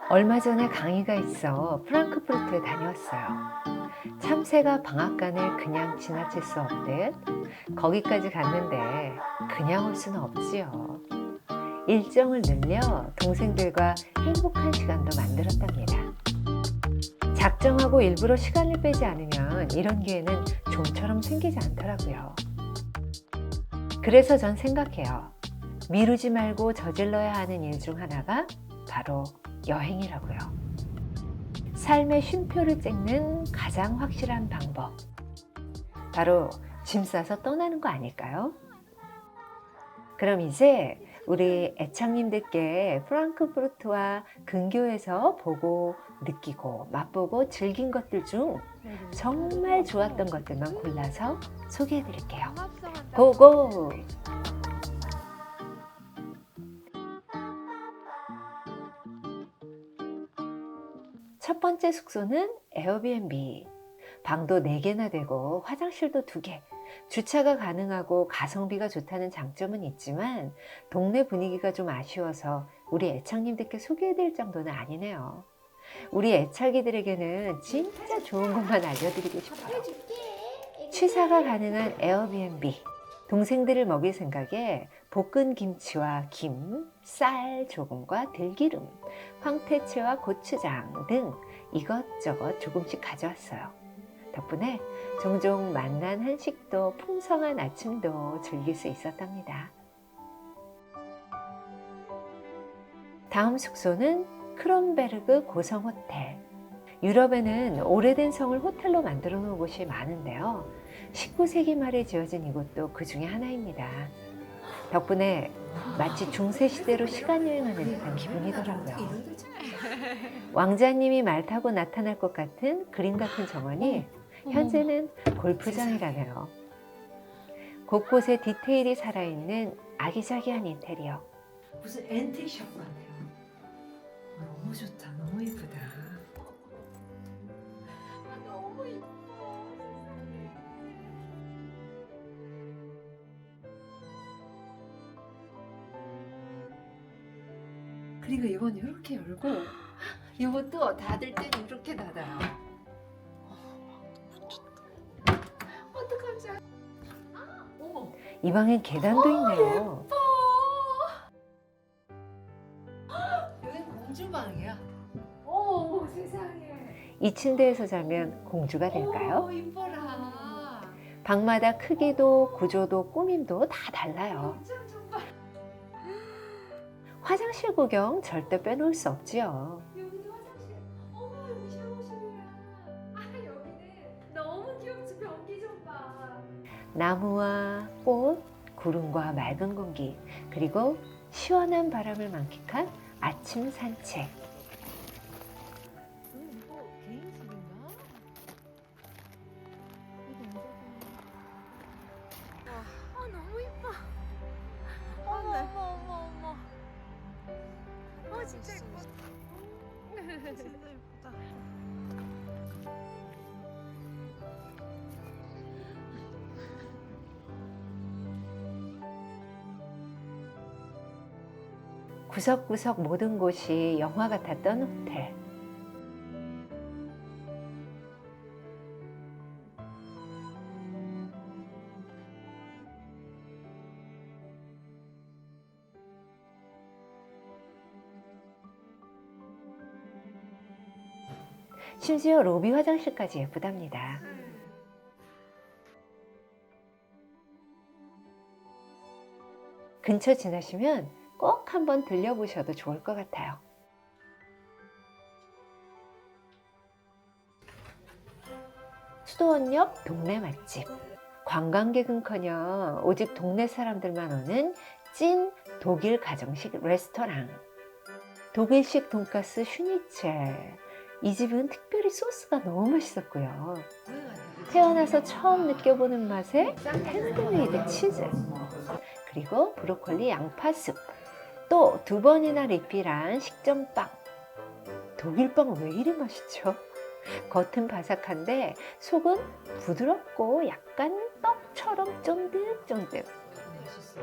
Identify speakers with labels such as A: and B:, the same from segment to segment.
A: 얼마 전에 강의가 있어 프랑크푸르트에 다녀왔어요. 참새가 방앗간을 그냥 지나칠 수 없듯 거기까지 갔는데 그냥 올 수는 없지요. 일정을 늘려 동생들과 행복한 시간도 만들었답니다. 작정하고 일부러 시간을 빼지 않으면 이런 기회는 좀처럼 생기지 않더라고요. 그래서 전 생각해요. 미루지 말고 저질러야 하는 일 중 하나가 바로 여행이라고요. 삶의 쉼표를 찍는 가장 확실한 방법. 바로 짐 싸서 떠나는 거 아닐까요? 그럼 이제 우리 애창님들께 프랑크푸르트와 근교에서 보고 느끼고 맛보고 즐긴 것들 중 정말 좋았던 것들만 골라서 소개해 드릴게요. 고고! 첫 번째 숙소는 에어비앤비. 방도 4개나 되고 화장실도 2개. 주차가 가능하고 가성비가 좋다는 장점은 있지만 동네 분위기가 좀 아쉬워서 우리 애창님들께 소개해드릴 정도는 아니네요. 우리 애착이들에게는 진짜 좋은 것만 알려드리고 싶어요. 취사가 가능한 에어비앤비. 동생들을 먹일 생각에 볶은 김치와 김, 쌀 조금과 들기름, 황태채와 고추장 등 이것저것 조금씩 가져왔어요. 덕분에 종종 맛난 한식도 풍성한 아침도 즐길 수 있었답니다. 다음 숙소는 크롬베르그 고성호텔. 유럽에는 오래된 성을 호텔로 만들어 놓은 곳이 많은데요. 19세기 말에 지어진 이곳도 그 중에 하나입니다. 덕분에 마치 중세시대로 시간여행하는 듯한 기분이더라고요. 왕자님이 말 타고 나타날 것 같은 그림 같은 정원이 현재는 골프장이라네요. 곳곳에 디테일이 살아있는 아기자기한 인테리어.
B: 무슨 앤틱샵 같아요. 너무 좋다. 너무 예쁘다.
C: 너무 이뻐.
B: 그리고 이건 이렇게 열고 이것도 닫을 때는 이렇게 닫아요. 어떡하지? 어머.
A: 이 방엔 계단도 있네요.
B: 여긴 공주방이야. 어머 세상에.
A: 이 침대에서 자면 공주가 될까요?
B: 이뻐라.
A: 방마다 크기도 구조도 꾸밈도 다 달라요. 화장실 구경 절대 빼놓을 수 없지요.
C: 여기는 화장실. 어머 여기 샤워실이야. 여기는 너무 귀엽지. 변기 좀 봐.
A: 나무와 꽃, 구름과 맑은 공기, 그리고 시원한 바람을 만끽한 아침 산책.
C: 이거 개인실인가? 너무 이뻐. 어머. 진짜 이뻐. 진짜 이쁘다.
A: 구석구석 모든 곳이 영화 같았던 호텔. 심지어 로비 화장실까지 예쁘답니다. 근처 지나시면 꼭 한번 들려보셔도 좋을 것 같아요. 수도원 옆 동네 맛집. 관광객은커녕 오직 동네 사람들만 오는 찐 독일 가정식 레스토랑. 독일식 돈가스 슈니첼. 이 집은 특별히 소스가 너무 맛있었고요. 태어나서 처음 느껴보는 맛의 핸드메이드 치즈, 그리고 브로콜리 양파숲, 또 2번이나 리필한 식전빵. 독일빵은 왜 이리 맛있죠? 겉은 바삭한데 속은 부드럽고 약간 떡처럼 쫀득쫀득.
B: 맛있어.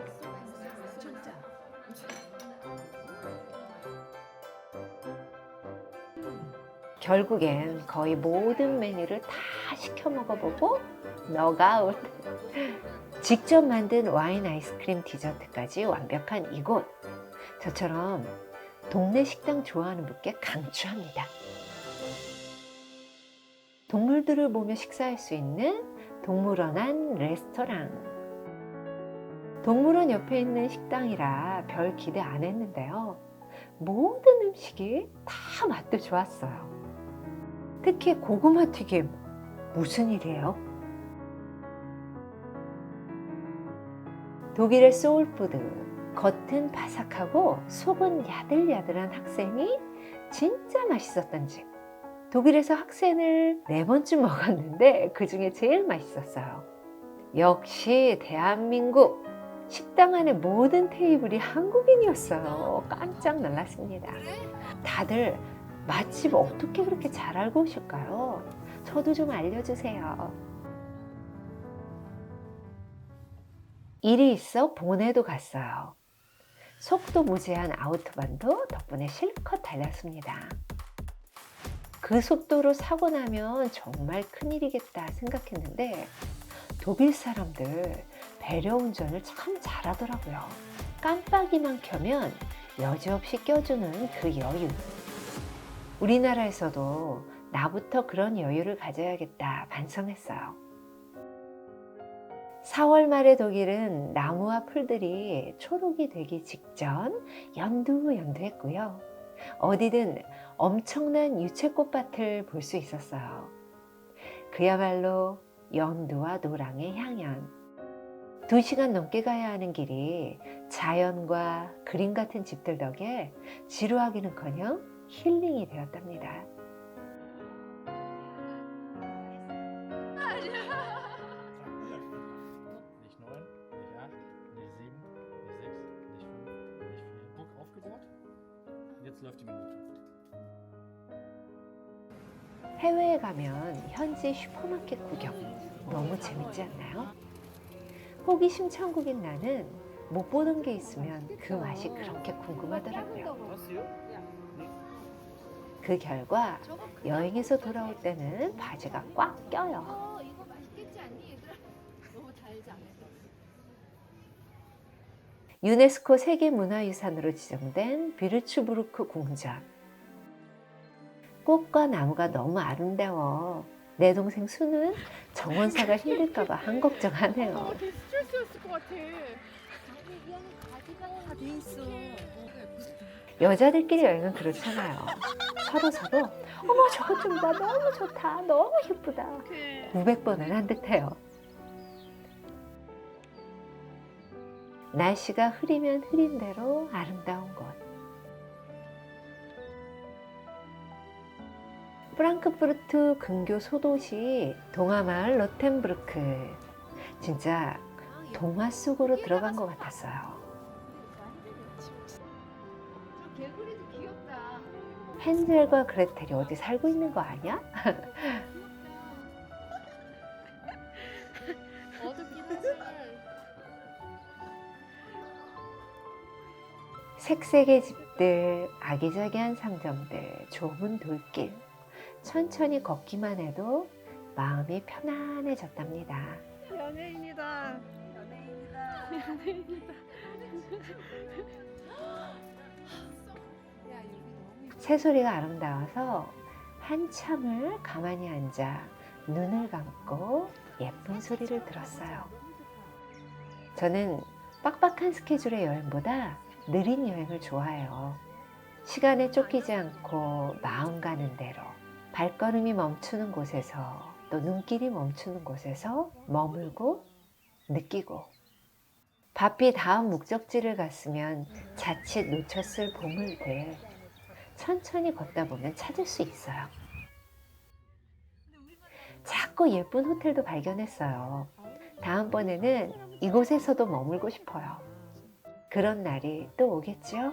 B: 진짜.
A: 결국엔 거의 모든 메뉴를 다 시켜 먹어보고 너가웃. 직접 만든 와인 아이스크림 디저트까지 완벽한 이곳. 저처럼 동네 식당 좋아하는 분께 강추합니다. 동물들을 보며 식사할 수 있는 동물원 안 레스토랑. 동물원 옆에 있는 식당이라 별 기대 안 했는데요. 모든 음식이 다 맛도 좋았어요. 특히 고구마 튀김. 무슨 일이에요? 독일의 소울푸드. 겉은 바삭하고 속은 야들야들한 학생이 진짜 맛있었던 집. 독일에서 학생을 4번쯤 먹었는데 그 중에 제일 맛있었어요. 역시 대한민국. 식당 안에 모든 테이블이 한국인이었어요. 깜짝 놀랐습니다. 다들 맛집 어떻게 그렇게 잘 알고 오실까요? 저도 좀 알려주세요. 일이 있어 본에도 갔어요. 속도 무제한 아우토반도 덕분에 실컷 달렸습니다. 그 속도로 사고 나면 정말 큰일이겠다 생각했는데 독일 사람들 배려 운전을 참 잘하더라고요. 깜빡이만 켜면 여지없이 껴주는 그 여유. 우리나라에서도 나부터 그런 여유를 가져야겠다 반성했어요. 4월 말의 독일은 나무와 풀들이 초록이 되기 직전 연두연두했고요. 어디든 엄청난 유채꽃밭을 볼 수 있었어요. 그야말로 연두와 노랑의 향연. 2시간 넘게 가야 하는 길이 자연과 그림 같은 집들 덕에 지루하기는커녕 힐링이 되었답니다.
D: Nicht 9, nicht 8, nicht 7, nicht 6, nicht 5, nicht 4. Druck aufgebaut. Jetzt läuft die Minute.
A: 해외에 가면 현지 슈퍼마켓 구경 너무 재밌지 않나요? 호기심 천국인 나는 못 보던 게 있으면 그 맛이 그렇게 궁금하더라고요. 그 결과 여행에서 돌아올 때는 바지가 꽉 껴요.
C: 이거 맛있겠지 않니 얘들아? 너무 달지 않아요?
A: 유네스코 세계문화유산으로 지정된 비르츠부르크 궁전. 꽃과 나무가 너무 아름다워. 내 동생 수는 정원사가 힘들까봐 한 걱정하네요.
C: 되게 스트레스였을 것 같아.
B: 돼 있어.
A: 여자들끼리 여행은 그렇잖아요. 서로 어머 저것 좀 봐, 너무 좋다, 너무 예쁘다 900번은 한 듯해요. 날씨가 흐리면 흐린 대로 아름다운 곳. 프랑크푸르트 근교 소도시 동화마을 로텐브르크. 진짜 동화 속으로 들어간 것 같았어요.
C: 저 개구리도 귀엽다.
A: 헨젤과 그레텔이 어디 살고 있는 거 아니야?
C: 어둡긴 하지만
A: 색색의 집들, 아기자기한 상점들, 좁은 돌길. 천천히 걷기만 해도 마음이 편안해졌답니다.
C: 연예인이다.
A: 새소리가 아름다워서 한참을 가만히 앉아 눈을 감고 예쁜 소리를 들었어요. 저는 빡빡한 스케줄의 여행보다 느린 여행을 좋아해요. 시간에 쫓기지 않고 마음 가는 대로, 발걸음이 멈추는 곳에서 또 눈길이 멈추는 곳에서 머물고 느끼고, 바삐 다음 목적지를 갔으면 자칫 놓쳤을 보물들 천천히 걷다 보면 찾을 수 있어요. 자꾸 예쁜 호텔도 발견했어요. 다음번에는 이곳에서도 머물고 싶어요. 그런 날이 또 오겠죠?
C: 야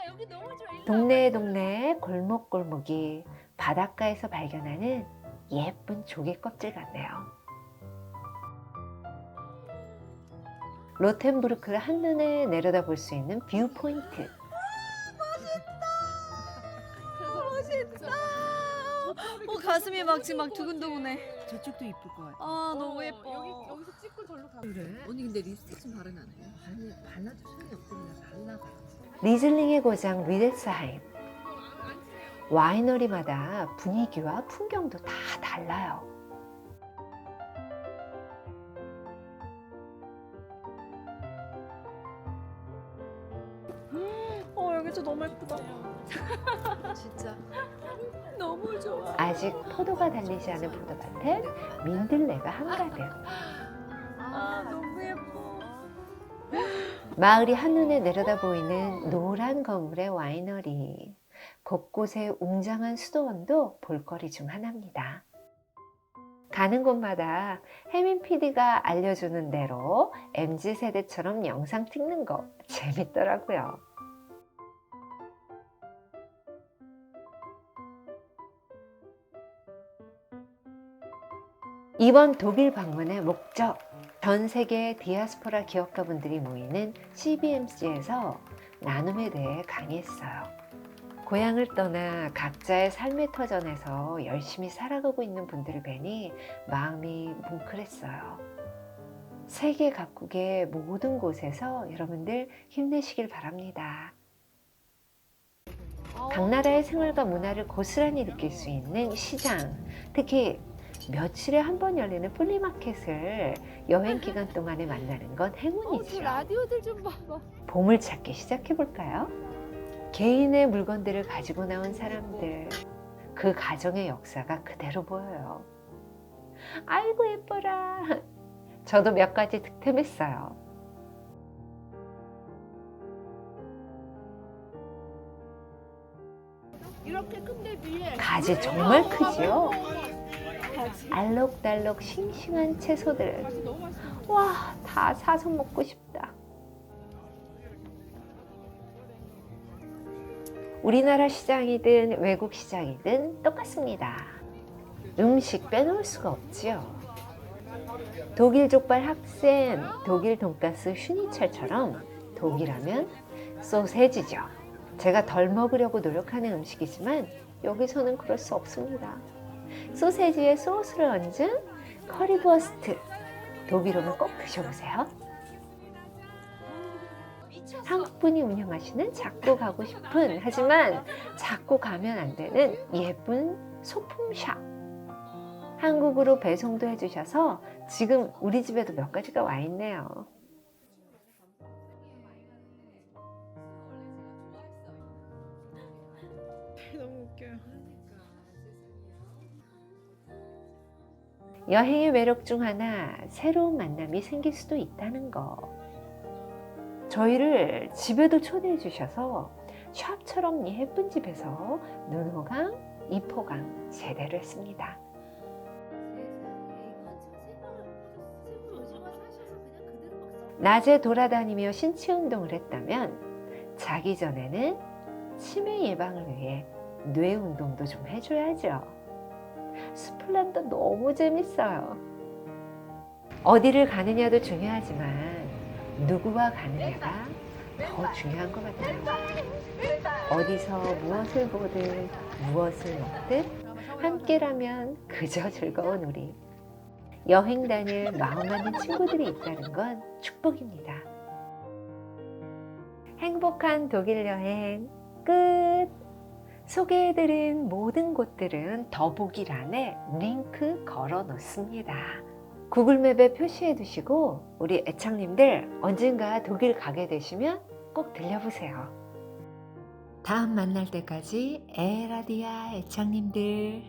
C: 여기 너무 좋아. 일로
A: 동네에 골목골목이 바닷가에서 발견하는 예쁜 조개 껍질 같네요. 로텐부르크를 한눈에 내려다볼 수 있는 뷰 포인트.
E: 가슴이 막 지금 막 두근두근해.
B: 저쪽도 이쁠 것 같아.
E: 아 너무 예뻐.
C: 여기서 찍고 절로 가.
B: 그래? 언니 근데 립스틱 좀 바르면 안 돼? 발라도 소용이 없고 그냥 발라봐.
A: 리즐링의 고장 리데스하임. 와이너리마다 분위기와 풍경도 다 달라요.
E: 여기서 너무 예쁘다.
B: 진짜.
E: 너무 좋아.
A: 아직 포도가 달리지 않은 포도밭엔 민들레가 한가득.
E: 너무 예뻐.
A: 마을이 한눈에 내려다 보이는 노란 건물의 와이너리. 곳곳에 웅장한 수도원도 볼거리 중 하나입니다. 가는 곳마다 혜민 PD가 알려주는 대로 MZ세대처럼 영상 찍는 거 재밌더라고요. 이번 독일 방문의 목적, 전 세계 디아스포라 기업가분들이 모이는 CBMC에서 나눔에 대해 강의했어요. 고향을 떠나 각자의 삶의 터전에서 열심히 살아가고 있는 분들을 뵈니 마음이 뭉클했어요. 세계 각국의 모든 곳에서 여러분들 힘내시길 바랍니다. 각 나라의 생활과 문화를 고스란히 느낄 수 있는 시장, 특히 며칠에 한 번 열리는 플리마켓을 여행 기간 동안에 만나는 건 행운이죠.
C: 라디오들 좀 봐봐.
A: 보물찾기 시작해볼까요? 개인의 물건들을 가지고 나온 사람들, 그 가정의 역사가 그대로 보여요. 아이고 예뻐라. 저도 몇 가지 득템했어요.
C: 이렇게 큰데 위에
A: 가지 정말 크지요? 알록달록 싱싱한 채소들. 와, 다 사서 먹고 싶다. 우리나라 시장이든 외국 시장이든 똑같습니다. 음식 빼놓을 수가 없지요. 독일 족발 학센, 독일 돈가스 슈니첼처럼 독일하면 소세지죠. 제가 덜 먹으려고 노력하는 음식이지만 여기서는 그럴 수 없습니다. 소세지에 소스를 얹은 커리버스트, 독일 오면 꼭 드셔보세요. 한국분이 운영하시는 작고 가고 싶은, 하지만 작고 가면 안 되는 예쁜 소품샵. 한국으로 배송도 해주셔서 지금 우리 집에도 몇 가지가 와 있네요.
E: 너무 웃겨요.
A: 여행의 매력 중 하나, 새로운 만남이 생길 수도 있다는 거. 저희를 집에도 초대해 주셔서 샵처럼 예쁜 집에서 눈호강, 이포강 제대로 했습니다. 낮에 돌아다니며 신체 운동을 했다면 자기 전에는 치매 예방을 위해 뇌 운동도 좀 해줘야죠. 스플란도 너무 재밌어요. 어디를 가느냐도 중요하지만 누구와 가느냐가 더 중요한 것 같아요. 어디서 무엇을 보든 무엇을 먹든 함께라면 그저 즐거운 우리. 여행 다닐 마음 맞는 친구들이 있다는 건 축복입니다. 행복한 독일 여행 끝! 소개해드린 모든 곳들은 더보기란에 링크 걸어 놓습니다. 구글맵에 표시해 두시고 우리 애창님들 언젠가 독일 가게 되시면 꼭 들려보세요. 다음 만날 때까지 에라디아 애창님들